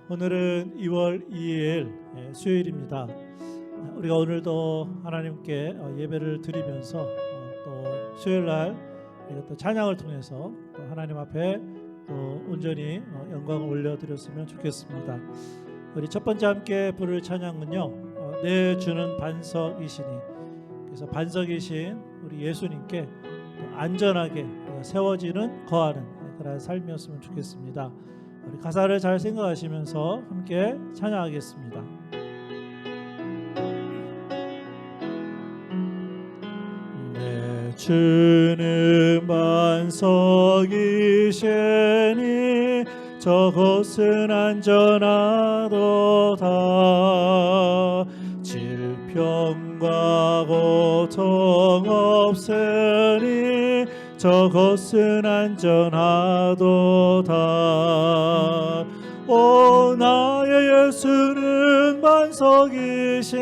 오늘은 2월 2일 수요일입니다. 우리가 오늘도 하나님께 예배를 드리면서 또 수요일날 또 찬양을 통해서 또 하나님 앞에 또 온전히 영광을 올려드렸으면 좋겠습니다. 우리 첫 번째 함께 부를 찬양은요, 내 주는 반석이시니. 그래서 반석이신 우리 예수님께 안전하게 세워지는 거하는 그런 삶이었으면 좋겠습니다. 우리 가사를 잘 생각하시면서 함께 찬양하겠습니다. 내 주는 반석이시니 저곳은 안전하도다. 질병과 고통 없으니 저곳은 안전하도다. 오 나의 예수는 반석이시니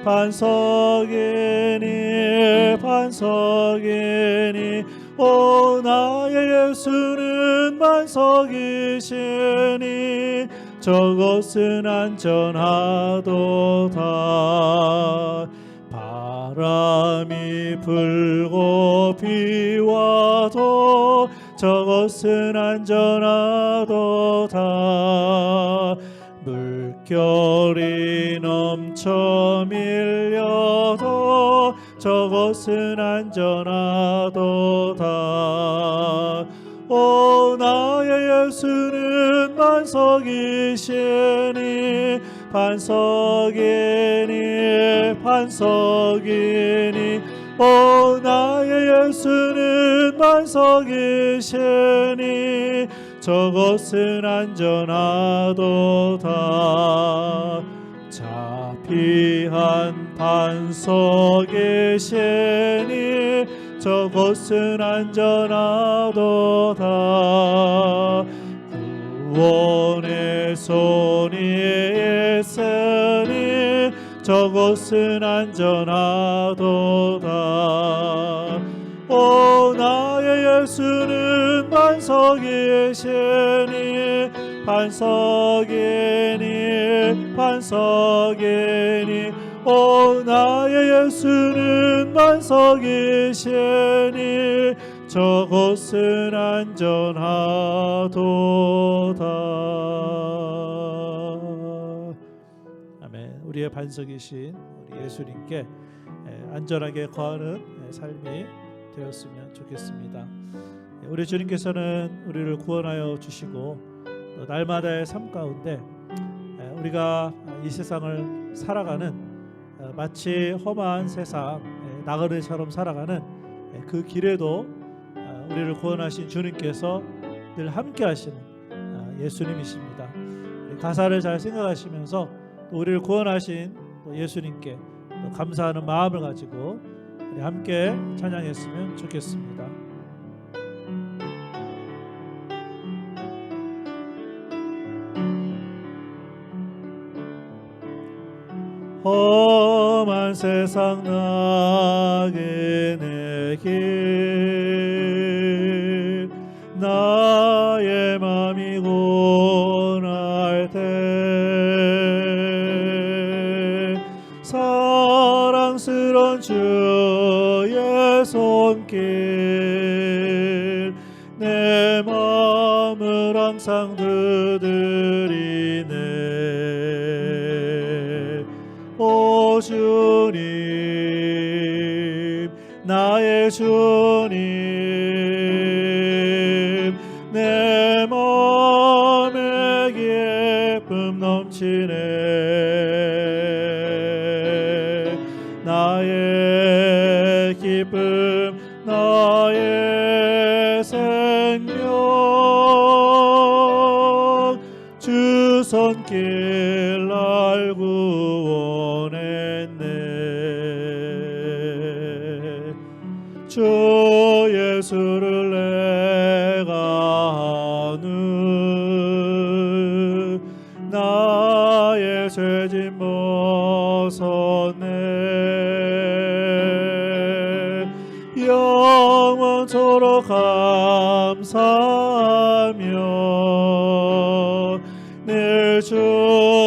반석이니 반석이니. 오 나의 예수는 반석이시니 저곳은 안전하도다. 바람이 불고 비와도 저곳은 안전하도다. 물결이 넘쳐 밀려도 저곳은 안전하도다. 오 나의 예수는 반석이시니 반석이니 반석이니. 오 나의 예수는 반석이시니 저곳은 안전하도다. 자피한 반석이시니 저곳은 안전하도다. 구원의 손이 있으니 저곳은 안전하도다. 오 나의 예수는 반석이시니 반석이니 반석이니. 오 나의 예수는 반석이시니 저곳은 안전하도다. 아멘. 우리의 반석이신 우리 예수님께 안전하게 거하는 삶이 되었으면 좋겠습니다. 우리 주님께서는 우리를 구원하여 주시고 또 날마다의 삶 가운데 우리가 이 세상을 살아가는 마치 험한 세상 나그네처럼 살아가는 그 길에도 우리를 구원하신 주님께서 늘 함께 하시는 예수님이십니다. 가사를 잘 생각하시면서 또 우리를 구원하신 또 예수님께 또 감사하는 마음을 가지고 우리 함께 찬양했으면 좋겠습니다. 험한 세상 나그네 길 나의 맘이 고날 때 사랑스런 주의 손길 내 마음을 항상 두드리네. 오 주님 나의 주님 내 마음에 기쁨 넘치네. 나의 기쁨 나의 생명 주 손길 날 구원했네. 주 예수를 내가 아는 나의 죄짐 벗었네. 영원토록 감사하며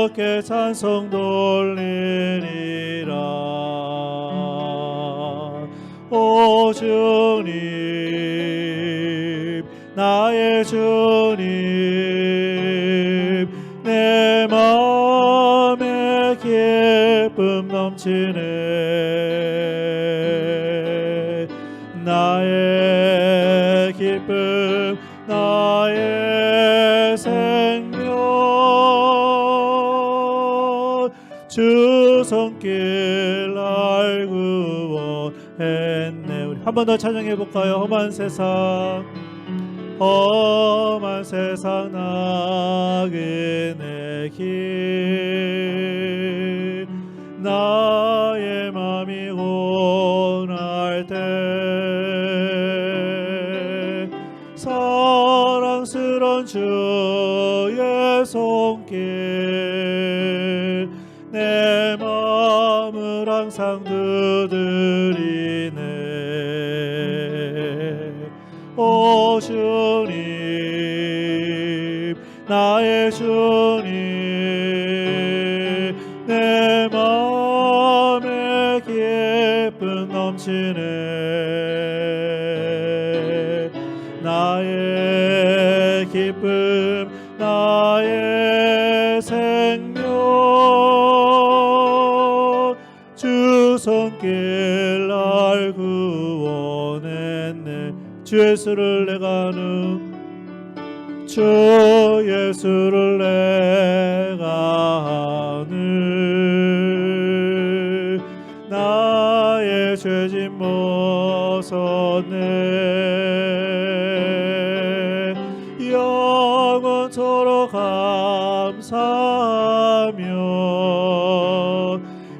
주께 찬송 돌리리라. 오 주님, 나의 주님, 내 마음에 기쁨 넘치네. 나의 기쁨, 나의 생명, 주 손길 날 구원했네. 우리 한 번 더 찬양해 볼까요? 험한 세상, 험한 세상 나그네 길, 나의 맘이 원할 때 사랑스런 주의 손길, 내 마음을 항상 두드리네. 오 주님, 나의 주님, 내 마음에 기쁨 넘치네. 나의 기쁨, 나의 생명, 주 손길 날 구원했네. 주 예수를 내가 아는, 주 예수를 내가 아는, 나의 죄짐 벗었네. 영원토록 감사하며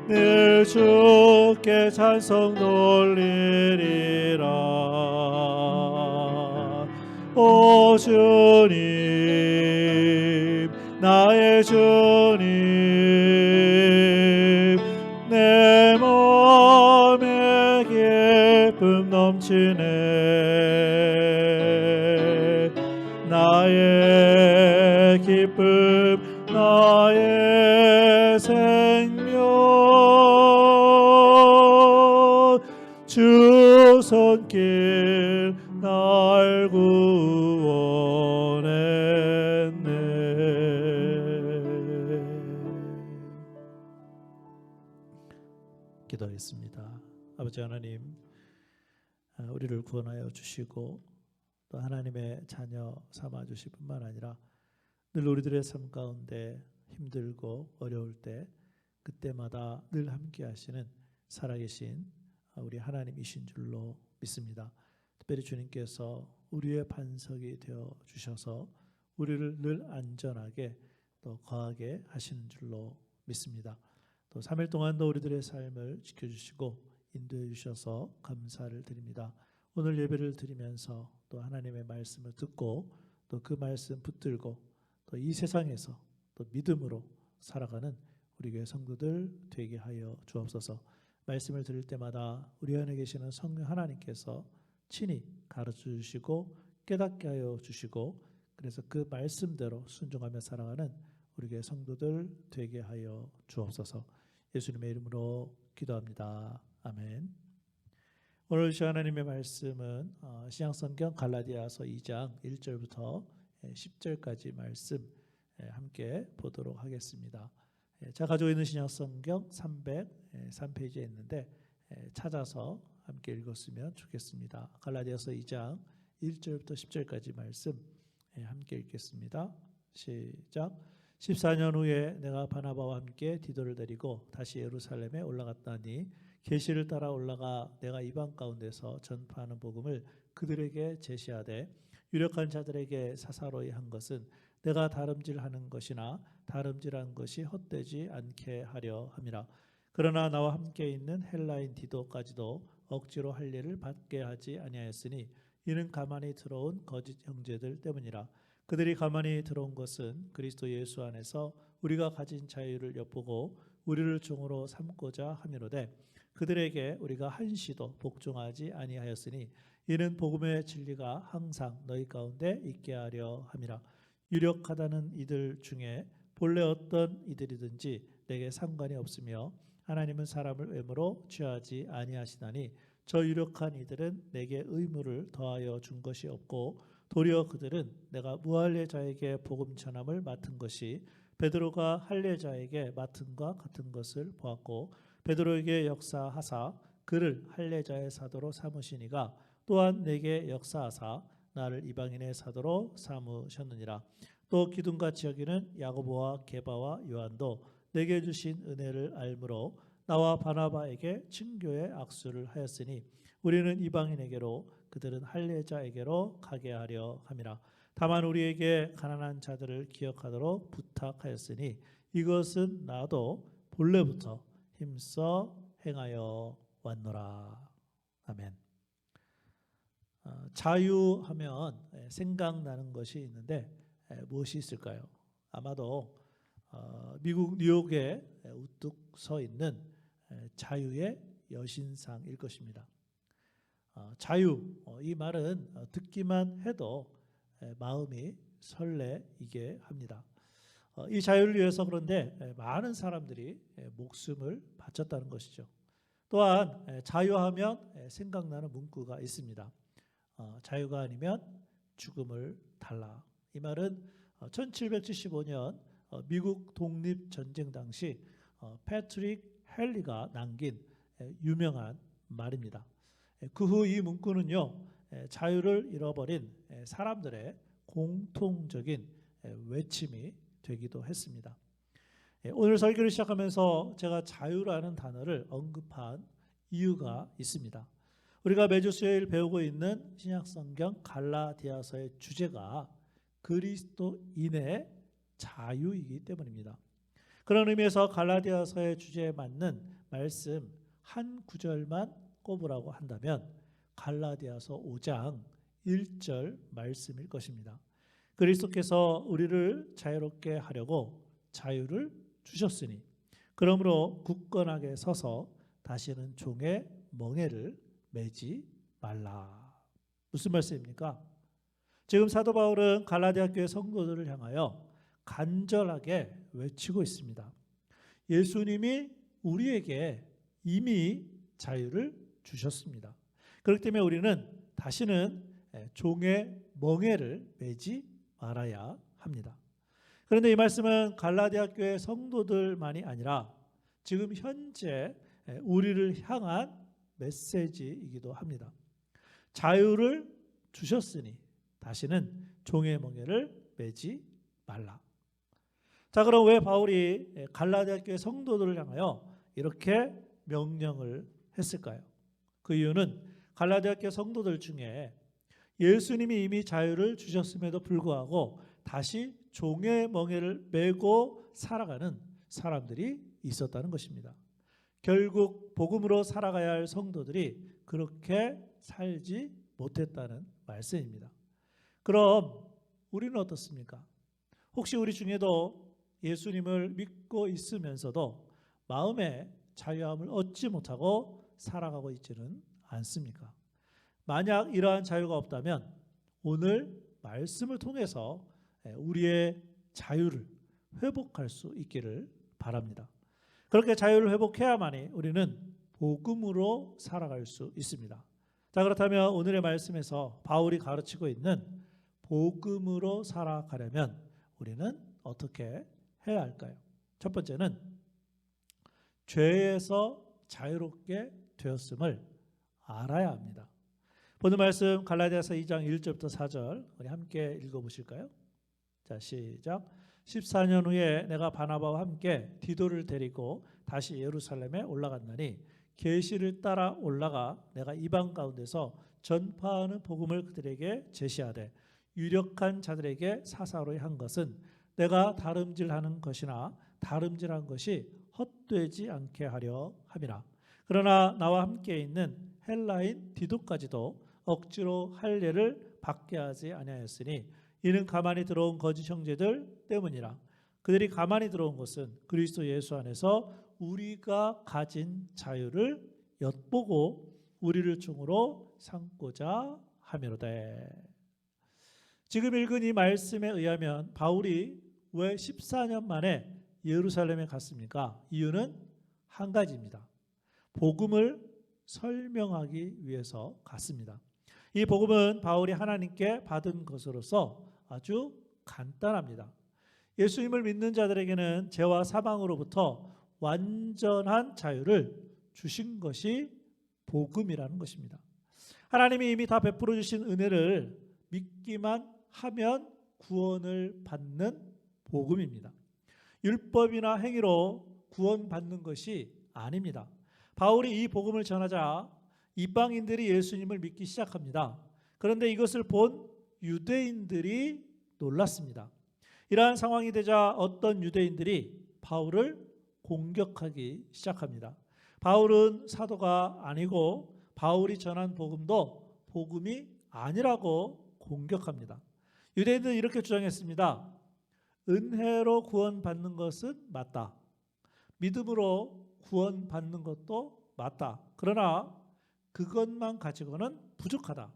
늘 주께 찬송 돌리리라. 오 주님, 나의 주님, 내 마음에 기쁨 넘치네. 나의 기쁨, 나의 생명, 주 손길 날 구원했네. 기도하겠습니다. 아버지 하나님, 우리를 구원하여 주시고 또 하나님의 자녀 삼아 주실 뿐만 아니라 늘 우리들의 삶 가운데 힘들고 어려울 때 그때마다 늘 함께 하시는 살아계신 우리 하나님이신 줄로 믿습니다. 특별히 주님께서 우리의 반석이 되어 주셔서 우리를 늘 안전하게 또 거하게 하시는 줄로 믿습니다. 또 3일 동안도 우리들의 삶을 지켜주시고 인도해 주셔서 감사를 드립니다. 오늘 예배를 드리면서 또 하나님의 말씀을 듣고 또 그 말씀 붙들고 또 이 세상에서 또 믿음으로 살아가는 우리 교회 성도들 되게 하여 주옵소서. 말씀을 들을 때마다 우리 안에 계시는 성령 하나님께서 친히 가르쳐 주시고 깨닫게 하여 주시고 그래서 그 말씀대로 순종하며 살아가는 우리 교회 성도들 되게 하여 주옵소서. 예수님의 이름으로 기도합니다. 아멘. 오늘 주신 하나님의 말씀은 신약성경 갈라디아서 2장 1절부터 10절까지 말씀 함께 보도록 하겠습니다. 제가 가지고 있는 신약성경 303페이지에 있는데 찾아서 함께 읽었으면 좋겠습니다. 갈라디아서 2장 1절부터 10절까지 말씀 함께 읽겠습니다. 시작. 14년 후에 내가 바나바와 함께 디도를 데리고 다시 예루살렘에 올라갔다니 계시를 따라 올라가 내가 이방 가운데서 전파하는 복음을 그들에게 제시하되 유력한 자들에게 사사로이 한 것은 내가 다름질하는 것이나 다름질한 것이 헛되지 않게 하려 함이라. 그러나 나와 함께 있는 헬라인 디도까지도 억지로 할 일을 받게 하지 아니하였으니 이는 가만히 들어온 거짓 형제들 때문이라. 그들이 가만히 들어온 것은 그리스도 예수 안에서 우리가 가진 자유를 엿보고 우리를 종으로 삼고자 함이로되 그들에게 우리가 한시도 복종하지 아니하였으니 이는 복음의 진리가 항상 너희 가운데 있게 하려 함이라. 유력하다는 이들 중에 본래 어떤 이들이든지 내게 상관이 없으며 하나님은 사람을 외모로 취하지 아니하시나니 저 유력한 이들은 내게 의무를 더하여 준 것이 없고 도리어 그들은 내가 무할례자에게 복음 전함을 맡은 것이 베드로가 할례자에게 맡은 것 같은 것을 보았고 베드로에게 역사하사 그를 할례자의 사도로 삼으시니가 또한 내게 역사하사 나를 이방인의 사도로 삼으셨느니라. 또 기둥같이 여기는 야고보와 게바와 요한도 내게 주신 은혜를 알므로 나와 바나바에게 친교의 악수를 하였으니 우리는 이방인에게로 그들은 할례자에게로 가게 하려 함이라. 다만 우리에게 가난한 자들을 기억하도록 부탁하였으니 이것은 나도 본래부터 힘써 행하여 왔노라. 아멘. 자유하면 생각나는 것이 있는데 무엇이 있을까요? 아마도 미국 뉴욕에 우뚝 서 있는 자유의 여신상일 것입니다. 자유, 이 말은 듣기만 해도 마음이 설레이게 합니다. 이 자유를 위해서 그런데 많은 사람들이 목숨을 바쳤다는 것이죠. 또한 자유하면 생각나는 문구가 있습니다. 자유가 아니면 죽음을 달라. 이 말은 1775년 미국 독립전쟁 당시 패트릭 헨리가 남긴 유명한 말입니다. 그 후 이 문구는요, 자유를 잃어버린 사람들의 공통적인 외침이 되기도 했습니다. 오늘 설교를 시작하면서 제가 자유라는 단어를 언급한 이유가 있습니다. 우리가 매주 수요일 배우고 있는 신약성경 갈라디아서의 주제가 그리스도인의 자유이기 때문입니다. 그런 의미에서 갈라디아서의 주제에 맞는 말씀 한 구절만 꼽으라고 한다면 갈라디아서 5장 1절 말씀일 것입니다. 그리스도께서 우리를 자유롭게 하려고 자유를 주셨으니 그러므로 굳건하게 서서 다시는 종의 멍에를 매지 말라. 무슨 말씀입니까? 지금 사도 바울은 갈라디아 교회 성도들을 향하여 간절하게 외치고 있습니다. 예수님이 우리에게 이미 자유를 주셨습니다. 그렇기 때문에 우리는 다시는 종의 멍에를 매지 말아야 합니다. 그런데 이 말씀은 갈라디아 교회 성도들만이 아니라 지금 현재 우리를 향한 메시지이기도 합니다. 자유를 주셨으니 다시는 종의 멍에를 매지 말라. 자, 그럼 왜 바울이 갈라디아 교회 성도들을 향하여 이렇게 명령을 했을까요? 그 이유는 갈라디아 교회 성도들 중에 예수님이 이미 자유를 주셨음에도 불구하고 다시 종의 멍에를 메고 살아가는 사람들이 있었다는 것입니다. 결국 복음으로 살아가야 할 성도들이 그렇게 살지 못했다는 말씀입니다. 그럼 우리는 어떻습니까? 혹시 우리 중에도 예수님을 믿고 있으면서도 마음의 자유함을 얻지 못하고 살아가고 있지는 않습니까? 만약 이러한 자유가 없다면 오늘 말씀을 통해서 우리의 자유를 회복할 수 있기를 바랍니다. 그렇게 자유를 회복해야만이 우리는 복음으로 살아갈 수 있습니다. 자, 그렇다면 오늘의 말씀에서 바울이 가르치고 있는 복음으로 살아가려면 우리는 어떻게 해야 할까요? 첫 번째는 죄에서 자유롭게 되었음을 알아야 합니다. 오늘 말씀 갈라디아서 2장 1절부터 4절 우리 함께 읽어보실까요? 자, 시작. 14년 후에 내가 바나바와 함께 디도를 데리고 다시 예루살렘에 올라갔나니 계시를 따라 올라가 내가 이방 가운데서 전파하는 복음을 그들에게 제시하되 유력한 자들에게 사사로이 한 것은 내가 다름질하는 것이나 다름질한 것이 헛되지 않게 하려 함이라. 그러나 나와 함께 있는 헬라인 디도까지도 억지로 할례를 받게 하지 아니하였으니 이는 가만히 들어온 거짓 형제들 때문이라. 그들이 가만히 들어온 것은 그리스도 예수 안에서 우리가 가진 자유를 엿보고 우리를 종으로 삼고자 함이로되. 지금 읽은 이 말씀에 의하면 바울이 왜 14년 만에 예루살렘에 갔습니까? 이유는 한 가지입니다. 복음을 설명하기 위해서 갔습니다. 이 복음은 바울이 하나님께 받은 것으로서 아주 간단합니다. 예수님을 믿는 자들에게는 죄와 사망으로부터 완전한 자유를 주신 것이 복음이라는 것입니다. 하나님이 이미 다 베풀어 주신 은혜를 믿기만 하면 구원을 받는 복음입니다. 율법이나 행위로 구원받는 것이 아닙니다. 바울이 이 복음을 전하자 이방인들이 예수님을 믿기 시작합니다. 그런데 이것을 본 유대인들이 놀랐습니다. 이러한 상황이 되자 어떤 유대인들이 바울을 공격하기 시작합니다. 바울은 사도가 아니고 바울이 전한 복음도 복음이 아니라고 공격합니다. 유대인들은 이렇게 주장했습니다. 은혜로 구원받는 것은 맞다. 믿음으로 구원받는 것도 맞다. 그러나 그것만 가지고는 부족하다.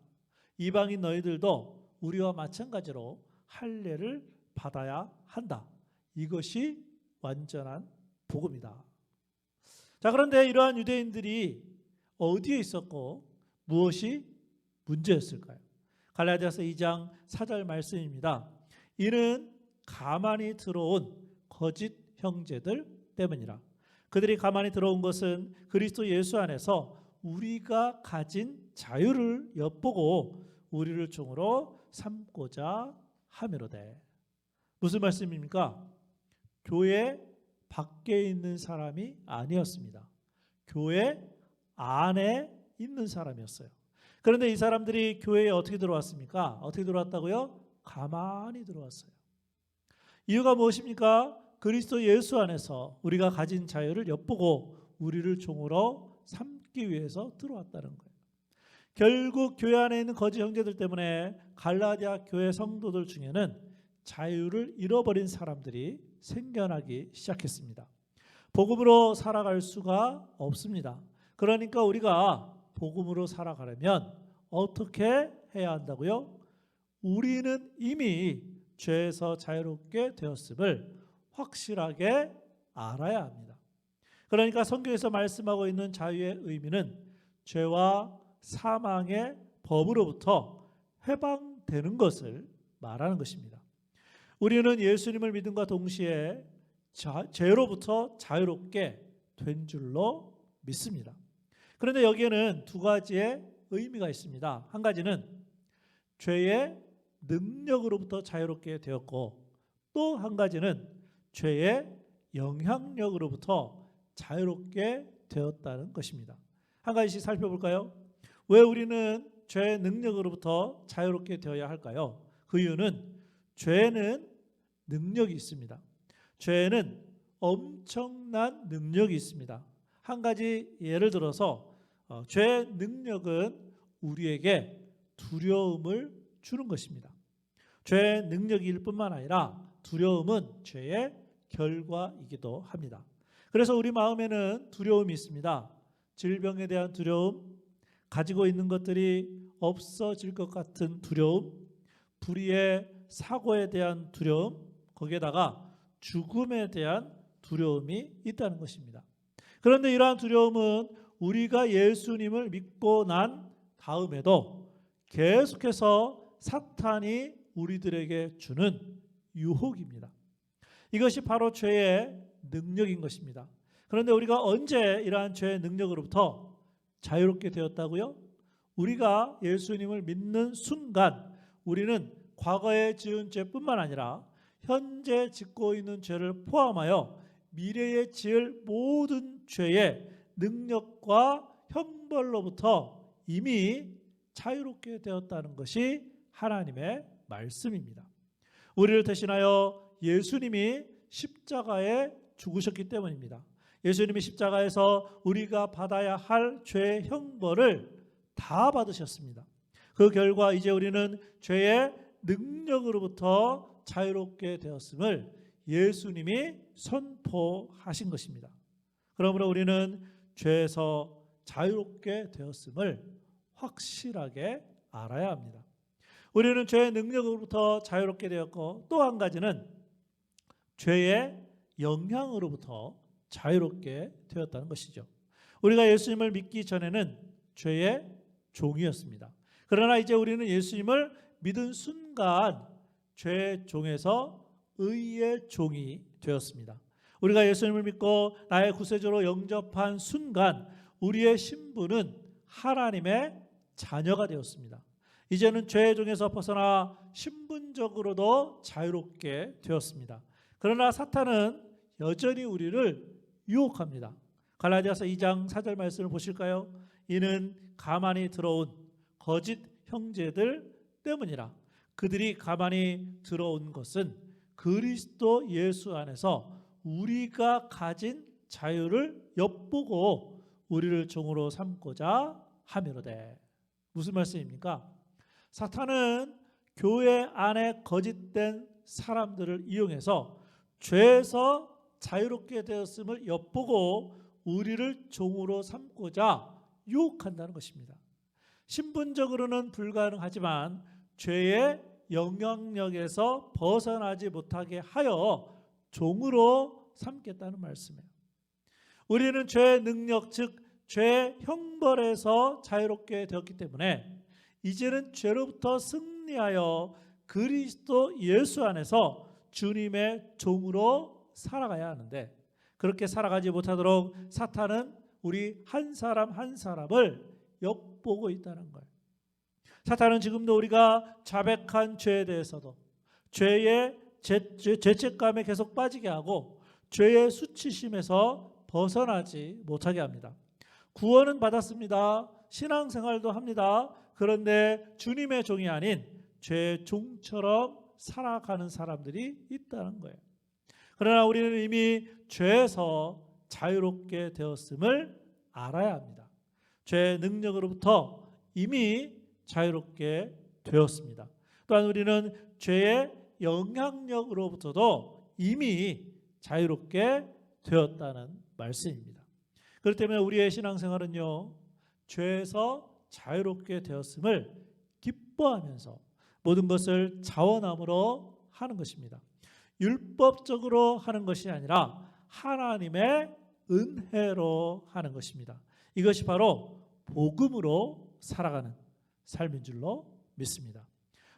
이방인 너희들도 우리와 마찬가지로 할례를 받아야 한다. 이것이 완전한 복음이다. 자, 그런데 이러한 유대인들이 어디에 있었고 무엇이 문제였을까요? 갈라디아서 2장 4절 말씀입니다. 이는 가만히 들어온 거짓 형제들 때문이라. 그들이 가만히 들어온 것은 그리스도 예수 안에서 우리가 가진 자유를 엿보고 우리를 종으로 삼고자 함이로되. 무슨 말씀입니까? 교회 밖에 있는 사람이 아니었습니다. 교회 안에 있는 사람이었어요. 그런데 이 사람들이 교회에 어떻게 들어왔습니까? 어떻게 들어왔다고요? 가만히 들어왔어요. 이유가 무엇입니까? 그리스도 예수 안에서 우리가 가진 자유를 엿보고 우리를 종으로 삼기 위해서 들어왔다는 거예요. 결국 교회 안에 있는 거짓 형제들 때문에 갈라디아 교회 성도들 중에는 자유를 잃어버린 사람들이 생겨나기 시작했습니다. 복음으로 살아갈 수가 없습니다. 그러니까 우리가 복음으로 살아가려면 어떻게 해야 한다고요? 우리는 이미 죄에서 자유롭게 되었음을 확실하게 알아야 합니다. 그러니까 성경에서 말씀하고 있는 자유의 의미는 죄와 사망의 법으로부터 해방되는 것을 말하는 것입니다. 우리는 예수님을 믿음과 동시에 죄로부터 자유롭게 된 줄로 믿습니다. 그런데 여기에는 두 가지의 의미가 있습니다. 한 가지는 죄의 능력으로부터 자유롭게 되었고, 또 한 가지는 죄의 영향력으로부터 자유롭게 되었다는 것입니다. 한 가지씩 살펴볼까요? 왜 우리는 죄의 능력으로부터 자유롭게 되어야 할까요? 그 이유는 죄는 능력이 있습니다. 죄는 엄청난 능력이 있습니다. 한 가지 예를 들어서 죄의 능력은 우리에게 두려움을 주는 것입니다. 죄의 능력일 뿐만 아니라 두려움은 죄의 결과이기도 합니다. 그래서 우리 마음에는 두려움이 있습니다. 질병에 대한 두려움, 가지고 있는 것들이 없어질 것 같은 두려움, 불의의 사고에 대한 두려움, 거기에다가 죽음에 대한 두려움이 있다는 것입니다. 그런데 이러한 두려움은 우리가 예수님을 믿고 난 다음에도 계속해서 사탄이 우리들에게 주는 유혹입니다. 이것이 바로 죄의 능력인 것입니다. 그런데 우리가 언제 이러한 죄의 능력으로부터 자유롭게 되었다고요? 우리가 예수님을 믿는 순간 우리는 과거에 지은 죄뿐만 아니라 현재 짓고 있는 죄를 포함하여 미래에 지을 모든 죄의 능력과 형벌로부터 이미 자유롭게 되었다는 것이 하나님의 말씀입니다. 우리를 대신하여 예수님이 십자가에 죽으셨기 때문입니다. 예수님이 십자가에서 우리가 받아야 할 죄의 형벌을 다 받으셨습니다. 그 결과 이제 우리는 죄의 능력으로부터 자유롭게 되었음을 예수님이 선포하신 것입니다. 그러므로 우리는 죄에서 자유롭게 되었음을 확실하게 알아야 합니다. 우리는 죄의 능력으로부터 자유롭게 되었고, 또 한 가지는 죄의 영향으로부터 자유롭게 되었다는 것이죠. 우리가 예수님을 믿기 전에는 죄의 종이었습니다. 그러나 이제 우리는 예수님을 믿은 순간 죄의 종에서 의의 종이 되었습니다. 우리가 예수님을 믿고 나의 구세주로 영접한 순간 우리의 신분은 하나님의 자녀가 되었습니다. 이제는 죄의 종에서 벗어나 신분적으로도 자유롭게 되었습니다. 그러나 사탄은 여전히 우리를 유혹합니다. 갈라디아서 2장 4절 말씀을 보실까요? 이는 가만히 들어온 거짓 형제들 때문이라. 그들이 가만히 들어온 것은 그리스도 예수 안에서 우리가 가진 자유를 엿보고 우리를 종으로 삼고자 함이로되. 무슨 말씀입니까? 사탄은 교회 안에 거짓된 사람들을 이용해서 죄에서 자유롭게 되었음을 엿보고 우리를 종으로 삼고자 유혹한다는 것입니다. 신분적으로는 불가능하지만 죄의 영향력에서 벗어나지 못하게 하여 종으로 삼겠다는 말씀이에요. 우리는 죄의 능력, 즉 죄의 형벌에서 자유롭게 되었기 때문에 이제는 죄로부터 승리하여 그리스도 예수 안에서 주님의 종으로 살아가야 하는데, 그렇게 살아가지 못하도록 사탄은 우리 한 사람 한 사람을 엿보고 있다는 거예요. 사탄은 지금도 우리가 자백한 죄에 대해서도 죄의 죄책감에 계속 빠지게 하고 죄의 수치심에서 벗어나지 못하게 합니다. 구원은 받았습니다. 신앙생활도 합니다. 그런데 주님의 종이 아닌 죄의 종처럼 살아가는 사람들이 있다는 거예요. 그러나 우리는 이미 죄에서 자유롭게 되었음을 알아야 합니다. 죄의 능력으로부터 이미 자유롭게 되었습니다. 또한 우리는 죄의 영향력으로부터도 이미 자유롭게 되었다는 말씀입니다. 그렇기 때문에 우리의 신앙생활은요, 죄에서 자유롭게 되었음을 기뻐하면서 모든 것을 자원함으로 하는 것입니다. 율법적으로 하는 것이 아니라 하나님의 은혜로 하는 것입니다. 이것이 바로 복음으로 살아가는 삶인 줄로 믿습니다.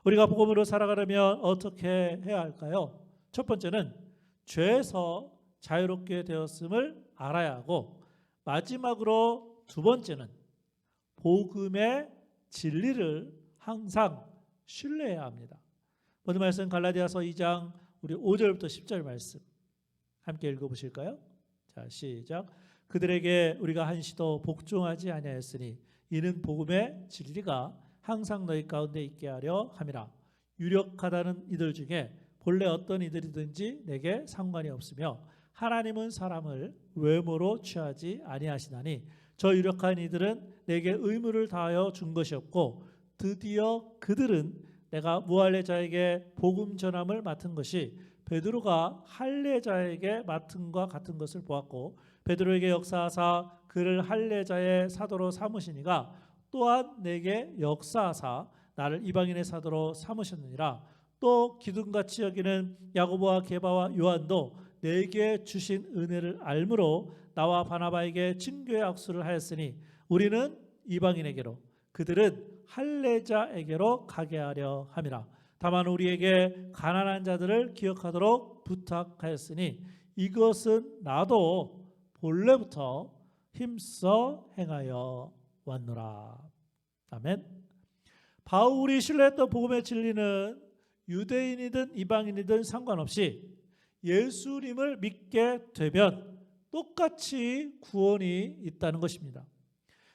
우리가 복음으로 살아가려면 어떻게 해야 할까요? 첫 번째는 죄에서 자유롭게 되었음을 알아야 하고, 마지막으로 두 번째는 복음의 진리를 항상 신뢰해야 합니다. 오늘 말씀 갈라디아서 2장 우리 5절부터 10절 말씀 함께 읽어보실까요? 자, 시작. 그들에게 우리가 한시도 복종하지 아니하였으니 이는 복음의 진리가 항상 너희 가운데 있게 하려 함이라. 유력하다는 이들 중에 본래 어떤 이들이든지 내게 상관이 없으며 하나님은 사람을 외모로 취하지 아니하시나니 저 유력한 이들은 내게 의무를 다하여 준 것이 없고 드디어 그들은 내가 무할례자에게 복음 전함을 맡은 것이 베드로가 할례자에게 맡은과 같은 것을 보았고, 베드로에게 역사하사 그를 할례자의 사도로 삼으시니가 또한 내게 역사하사 나를 이방인의 사도로 삼으셨느니라. 또 기둥같이 여기는 야고보와 게바와 요한도 내게 주신 은혜를 알므로 나와 바나바에게 친교의 악수를 하였으니 우리는 이방인에게로 그들은 할례자에게로 가게 하려 함이라. 다만 우리에게 가난한 자들을 기억하도록 부탁하였으니 이것은 나도 본래부터 힘써 행하여 왔노라. 아멘. 바울이 신뢰했던 복음의 진리는 유대인이든 이방인이든 상관없이 예수님을 믿게 되면 똑같이 구원이 있다는 것입니다.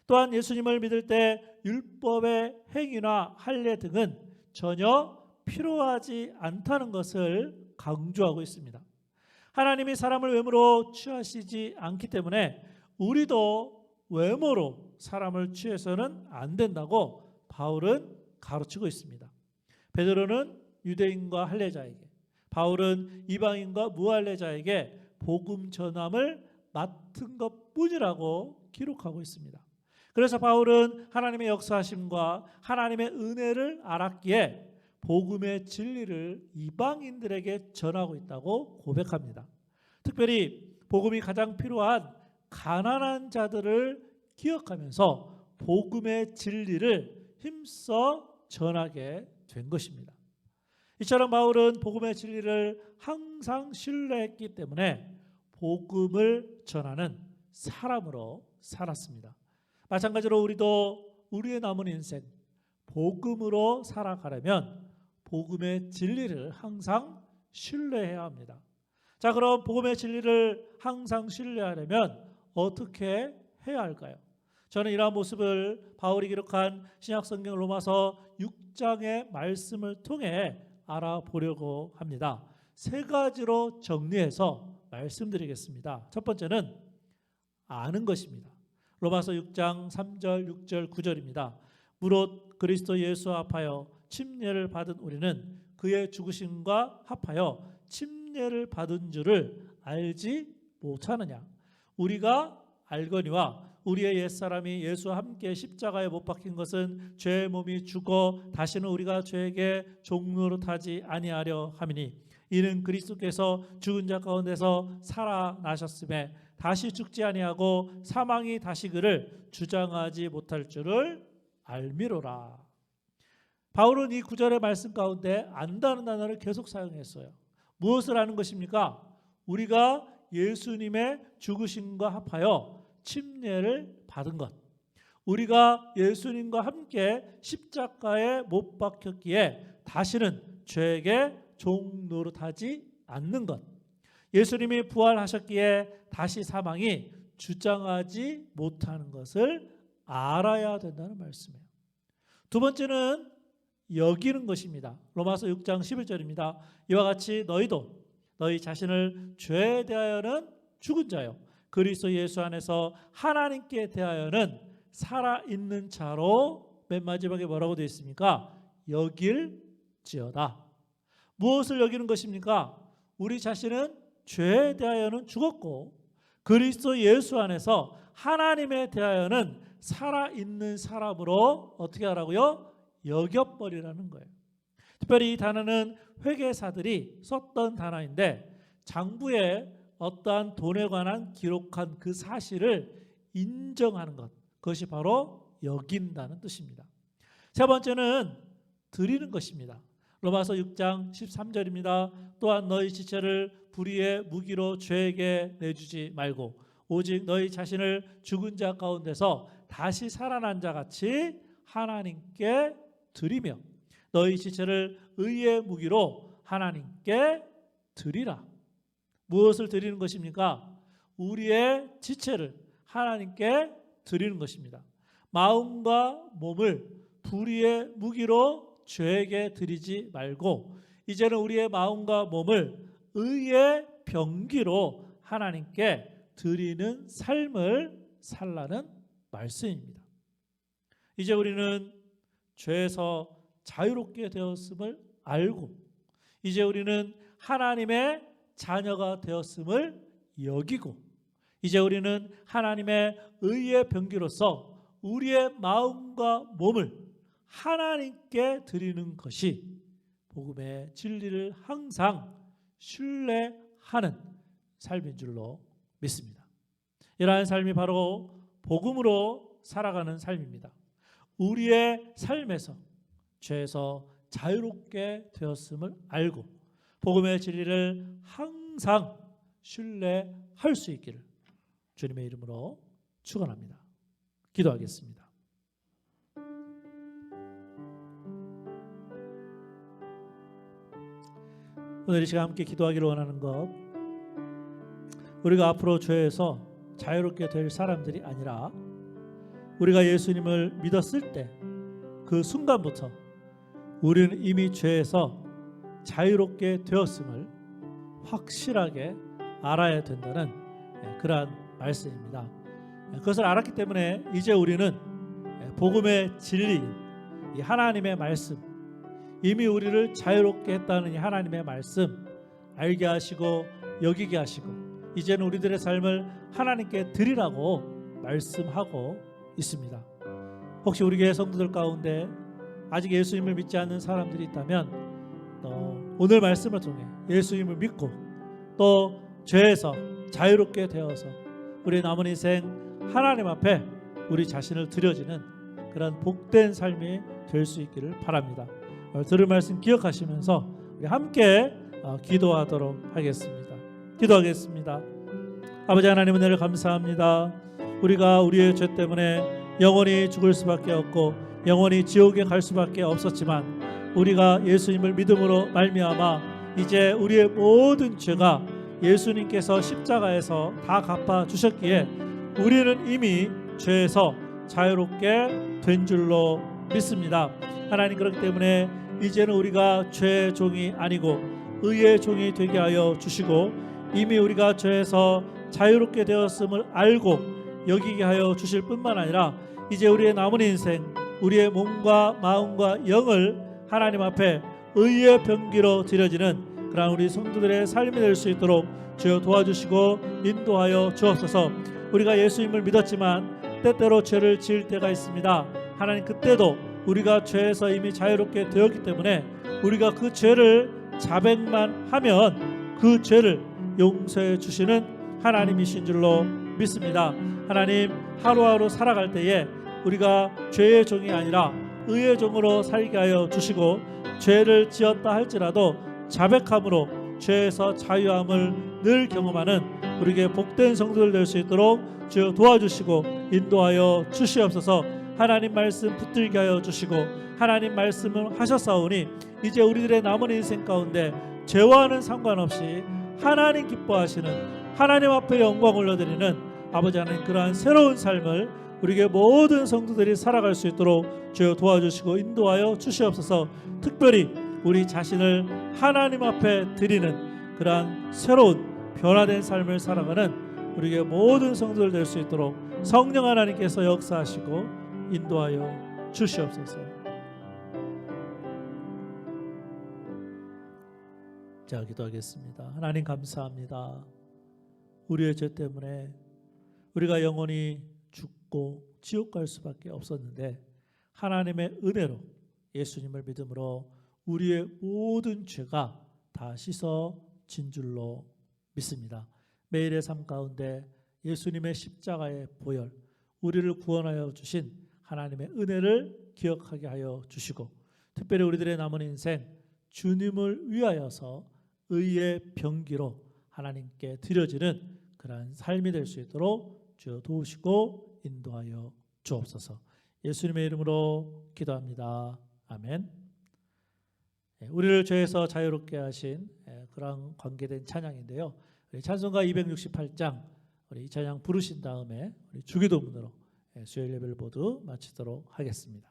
또한 예수님을 믿을 때 율법의 행위나 할례 등은 전혀 필요하지 않다는 것을 강조하고 있습니다. 하나님이 사람을 외모로 취하시지 않기 때문에 우리도 외모로 사람을 취해서는 안 된다고 바울은 가르치고 있습니다. 베드로는 유대인과 할례자에게, 바울은 이방인과 무할례자에게 복음 전함을 맡은 것뿐이라고 기록하고 있습니다. 그래서 바울은 하나님의 역사하심과 하나님의 은혜를 알았기에 복음의 진리를 이방인들에게 전하고 있다고 고백합니다. 특별히 복음이 가장 필요한 가난한 자들을 기억하면서 복음의 진리를 힘써 전하게 된 것입니다. 이처럼 바울은 복음의 진리를 항상 신뢰했기 때문에 복음을 전하는 사람으로 살았습니다. 마찬가지로 우리도 우리의 남은 인생 복음으로 살아가려면 복음의 진리를 항상 신뢰해야 합니다. 자, 그럼 복음의 진리를 항상 신뢰하려면 어떻게 해야 할까요? 저는 이러한 모습을 바울이 기록한 신약성경 로마서 6장의 말씀을 통해 알아보려고 합니다. 세 가지로 정리해서 말씀드리겠습니다. 첫 번째는 아는 것입니다. 로마서 6장 3절, 6절, 9절입니다. 무릇 그리스도 예수 합하여 침례를 받은 우리는 그의 죽으심과 합하여 침례를 받은 줄을 알지 못하느냐. 우리가 알거니와 우리의 옛사람이 예수와 함께 십자가에 못 박힌 것은 죄의 몸이 죽어 다시는 우리가 죄에게 종노릇하지 아니하려 함이니 이는 그리스도께서 죽은 자 가운데서 살아나셨음에 다시 죽지 아니하고 사망이 다시 그를 주장하지 못할 줄을 알미로라. 바울은 이 구절의 말씀 가운데 안다는 단어를 계속 사용했어요. 무엇을 아는 것입니까? 우리가 예수님의 죽으심과 합하여 침례를 받은 것, 우리가 예수님과 함께 십자가에 못 박혔기에 다시는 죄에게 종노릇하지 않는 것, 예수님이 부활하셨기에 다시 사망이 주장하지 못하는 것을 알아야 된다는 말씀이에요. 두 번째는 여기는 것입니다. 로마서 6장 11절입니다. 이와 같이 너희도 너희 자신을 죄에 대하여는 죽은 자요 그리스도 예수 안에서 하나님께 대하여는 살아있는 자로 맨 마지막에 뭐라고 되어 있습니까? 여길지어다. 무엇을 여기는 것입니까? 우리 자신은 죄에 대하여는 죽었고 그리스도 예수 안에서 하나님에 대하여는 살아있는 사람으로 어떻게 하라고요? 여겨버리라는 거예요. 특별히 이 단어는 회계사들이 썼던 단어인데 장부에 어떠한 돈에 관한 기록한 그 사실을 인정하는 것, 그것이 바로 여긴다는 뜻입니다. 세 번째는 드리는 것입니다. 로마서 6장 13절입니다. 또한 너희 지체를 불의의 무기로 죄에게 내주지 말고 오직 너희 자신을 죽은 자 가운데서 다시 살아난 자 같이 하나님께 드리며 너희 지체를 의의 무기로 하나님께 드리라. 무엇을 드리는 것입니까? 우리의 지체를 하나님께 드리는 것입니다. 마음과 몸을 불의의 무기로 죄에게 드리지 말고 이제는 우리의 마음과 몸을 의의 병기로 하나님께 드리는 삶을 살라는 말씀입니다. 이제 우리는 죄에서 자유롭게 되었음을 알고 이제 우리는 하나님의 자녀가 되었음을 여기고 이제 우리는 하나님의 의의 병기로서 우리의 마음과 몸을 하나님께 드리는 것이 복음의 진리를 항상 신뢰하는 삶인 줄로 믿습니다. 이러한 삶이 바로 복음으로 살아가는 삶입니다. 우리의 삶에서 죄에서 자유롭게 되었음을 알고 복음의 진리를 항상 신뢰할 수 있기를 주님의 이름으로 축원합니다. 기도하겠습니다. 오늘 이 시간 함께 기도하기를 원하는 것, 우리가 앞으로 죄에서 자유롭게 될 사람들이 아니라 우리가 예수님을 믿었을 때 그 순간부터 우리는 이미 죄에서 자유롭게 되었음을 확실하게 알아야 된다는 그러한 말씀입니다. 그것을 알았기 때문에 이제 우리는 복음의 진리, 이 하나님의 말씀, 이미 우리를 자유롭게 했다는 이 하나님의 말씀 알게 하시고 여기게 하시고 이제는 우리들의 삶을 하나님께 드리라고 말씀하고 있습니다. 혹시 우리 교회 성도들 가운데 아직 예수님을 믿지 않는 사람들이 있다면 오늘 말씀을 통해 예수님을 믿고 또 죄에서 자유롭게 되어서 우리 남은 인생 하나님 앞에 우리 자신을 드려지는 그런 복된 삶이 될 수 있기를 바랍니다. 들은 말씀 기억하시면서 우리 함께 기도하도록 하겠습니다. 기도하겠습니다. 아버지 하나님, 은혜를 감사합니다. 우리가 우리의 죄 때문에 영원히 죽을 수밖에 없고 영원히 지옥에 갈 수밖에 없었지만 우리가 예수님을 믿음으로 말미암아 이제 우리의 모든 죄가 예수님께서 십자가에서 다 갚아 주셨기에 우리는 이미 죄에서 자유롭게 된 줄로 믿습니다. 하나님, 그렇기 때문에 이제는 우리가 죄의 종이 아니고 의의 종이 되게 하여 주시고 이미 우리가 죄에서 자유롭게 되었음을 알고 여기게 하여 주실 뿐만 아니라 이제 우리의 남은 인생 우리의 몸과 마음과 영을 하나님 앞에 의의 병기로 드려지는 그런 우리 성도들의 삶이 될 수 있도록 주여 도와주시고 인도하여 주옵소서. 우리가 예수님을 믿었지만 때때로 죄를 지을 때가 있습니다. 하나님, 그때도 우리가 죄에서 이미 자유롭게 되었기 때문에 우리가 그 죄를 자백만 하면 그 죄를 용서해 주시는 하나님이신 줄로 믿습니다. 하나님, 하루하루 살아갈 때에 우리가 죄의 종이 아니라 의의 종으로 살게 하여 주시고 죄를 지었다 할지라도 자백함으로 죄에서 자유함을 늘 경험하는 우리에게 복된 성도들 될 수 있도록 주여 도와주시고 인도하여 주시옵소서. 하나님 말씀 붙들게 하여 주시고 하나님 말씀을 하셨사오니 이제 우리들의 남은 인생 가운데 죄와는 상관없이 하나님 기뻐하시는 하나님 앞에 영광 올려드리는 아버지 하나님, 그러한 새로운 삶을 우리에게 모든 성도들이 살아갈 수 있도록 주여 도와주시고 인도하여 주시옵소서. 특별히 우리 자신을 하나님 앞에 드리는 그러한 새로운 변화된 삶을 살아가는 우리에게 모든 성도들 될 수 있도록 성령 하나님께서 역사하시고 인도하여 주시옵소서. 자, 기도하겠습니다. 하나님, 감사합니다. 우리의 죄 때문에 우리가 영원히 죽고 지옥 갈 수밖에 없었는데 하나님의 은혜로 예수님을 믿음으로 우리의 모든 죄가 다 씻어진 줄로 믿습니다. 매일의 삶 가운데 예수님의 십자가의 보혈, 우리를 구원하여 주신 하나님의 은혜를 기억하게 하여 주시고 특별히 우리들의 남은 인생 주님을 위하여서 의의 병기로 하나님께 드려지는 그러한 삶이 될 수 있도록 주여 도우시고 인도하여 주옵소서. 예수님의 이름으로 기도합니다. 아멘. 우리를 죄에서 자유롭게 하신 그런 관계된 찬양인데요. 우리 찬송가 268장 우리 이 찬양 부르신 다음에 우리 주기도문으로 수요일 예배를 모두 마치도록 하겠습니다.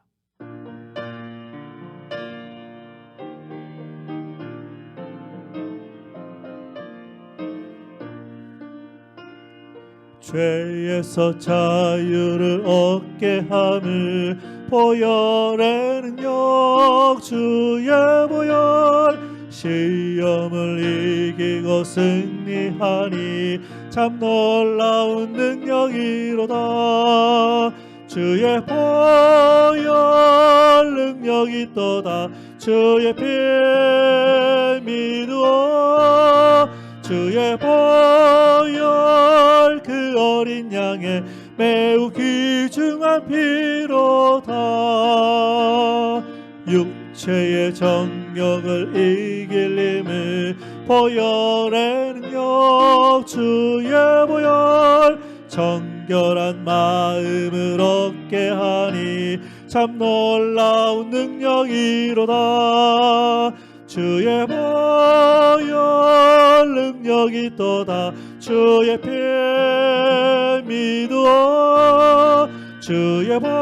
죄에서 자유를 얻게 함을 보혈의 능력 주의 보혈 시험을 이기고 승리하니 참 놀라운 능력이로다. 주의 보혈 능력이 있도다. 주의 피 믿으어 주의 보혈 그 어린 양의 매우 귀중한 피로다. 육체의 정욕을 이길 힘을 보혈의 능력 주의 보혈 정결한 마음을 얻게 하니 참 놀라운 능력이로다. 주의 보혈 능력이 있도다. 주의 피 믿으어 주의 보혈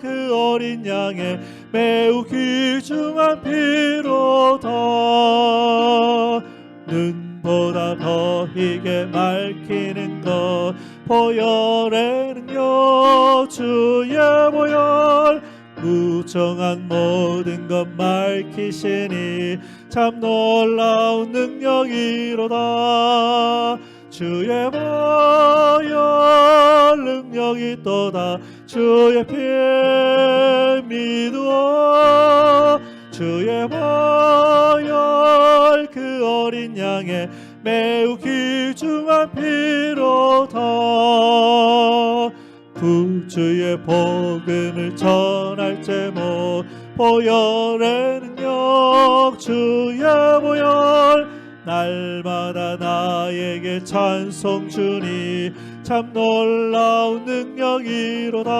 그 어린 양의 매우 귀중한 피로다. 눈보다 더 희게 맑히는 것 보혈의 능력 주의 보혈 무정한 모든 것 밝히시니 참 놀라운 능력이로다. 주의 보혈 능력이 있도다. 주의 피에 미두어 주의 보혈 그 어린 양의 매우 귀중한 피로다. 구주의 복음을 전할 제목 보혈의 능력 주의 보혈 날마다 나에게 찬송 주니 참 놀라운 능력이로다.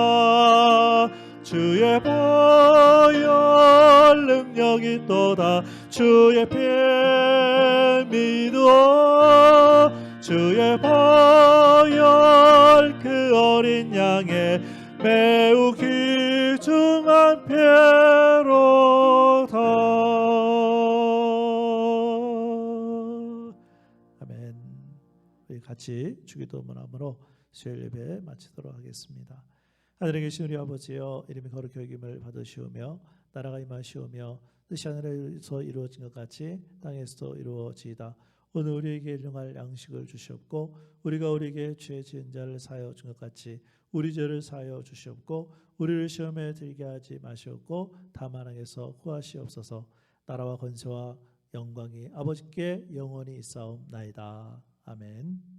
주의 보혈 능력이 또다. 주의 피에 미두어 주의 보혈 그 어린 양의 매우 귀중한 피로다. 아멘. 우리 같이 주기도문함으로 수요일 예배 마치도록 하겠습니다. 하늘에 계신 우리 아버지여, 이름이 거룩히 여김을 받으시오며 나라가 임하시오며 뜻이 하늘에서 이루어진 것 같이 땅에서도 이루어지이다. 오늘 우리에게 일용할 양식을 주시옵고 우리가 우리에게 죄 지은 자를 사하여 준 것 같이 우리 죄를 사하여 주시옵고 우리를 시험에 들게 하지 마시옵고 다만 악에서 구하시옵소서. 나라와 권세와 영광이 아버지께 영원히 있사옵나이다. 아멘.